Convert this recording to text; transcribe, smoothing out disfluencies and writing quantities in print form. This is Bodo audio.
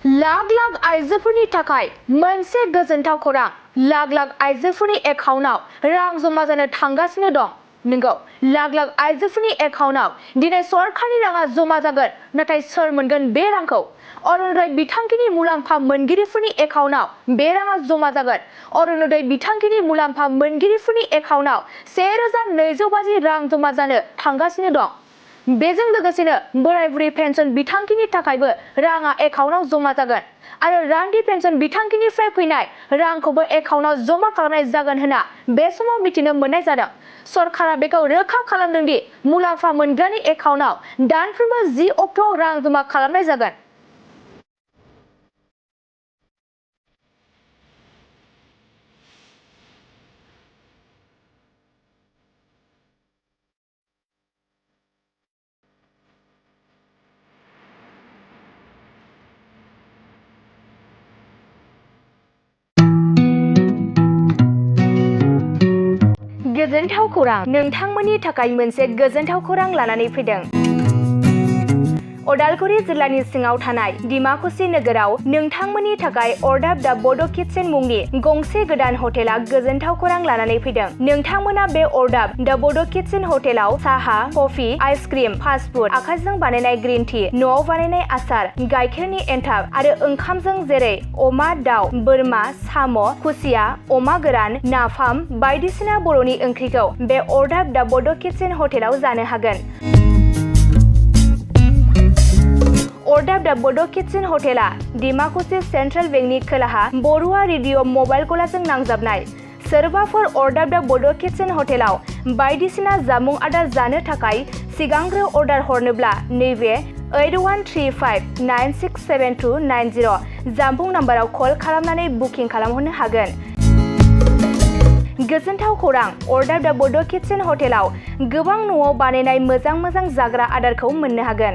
लाख लाख आइजोफोरनि थाखाय मोनसे गोजोनथाव खौरां। लाख लाख आइजोफोरनि एकाउन्टआव रां जमा जानो थांगासिनो दं। नंगौ, लाख लाख आइजोफोरनि एकाउन्टआव दिनै सरकारनि राङा जमा जागोन। नाथाय सोर मोनगोन बे रांखौ? अरुणोदय बिथांखिनि मुलाम्फा मोनगिरिफोरनि एकाउन्टआव बे राङा जमा जागोन। अरुणोदय बिथांखिनि मुलाम्फा मोनगिरिफोरनि एकाउन्टआव 1250 रां जमा जानो थांगासिनो दं। बेजों लोगोसेनो बोराय बुरै पेन्सन बिथांखिनि थाखायबो राङा एकाउन्टआव जमा जागोन आरो रान्दि पेन्सन बिथांखिनिफ्राय फैनाय रांखौबो एकाउन्टआव जमा खालामनाय जागोन होनना बे समाव मिथिनो मोननाय जादों। सरकारा बेखौ रोखा खालामदों दि मुलाम्फा मोनग्रानि एकाउन्टआव दानफ्रोमबो 10 अक्ट'आव रां जमा खालामनाय जागोन। गोजोनथाव खौरां! नोंथांमोननि थाखाय मोनसे गोजोनथाव खौरां लानानै फैदों। उदालगुरि जिल्लानि सिङाव थानाय डिमाकुसि नोगोराव नोंथांमोननि थाखाय अरदाब दा बड' किटचेन मुंनि गंसे गोदान हटेला गोजोनथाव खौरां लानानै फैदों। नोंथांमोना बे अरदाब दा बड' किटचेन हटेलाव साहा, कफि, आइसक्रिम, फास्ट फुड, आखाइजों बानायनाय ग्रिन टि, न'आव बानायनाय आसार, गाइखेरनि एन्थाब आरो ओंखामजों जेरै अमा, दाउ, बोरमा, साम', खुसिया, अमा गोरान, नाफाम बायदिसिना बर'नि ओंख्रिखौ बे अरदाब दा बड' किटचेन हटेलाव जानो हागोन। अरदाब दा बड' किटचेन हटेला डिमाकुसि सेन्ट्रेल बेंकनि खोलाहा बरुवा रेडिअ' मबाइल गलाजों नांजाबनाय। सोरबाफोर अरदाब दा बड' किटचेन हटेलाव बायदिसिना जामुं आदार जानो थाखाय सिगांग्रो अर्डार हरनोब्ला नैबे 8135967290 जानबुं नाम्बाराव कल खालामनानै बुकिं खालामहरनो हागोन। गोजोनथाव खौरां! अरदाब दा बड' किटचेन हटेलाव गोबां न'आव बानायनाय मोजां जाग्रा आदारखौ मोननो हागोन।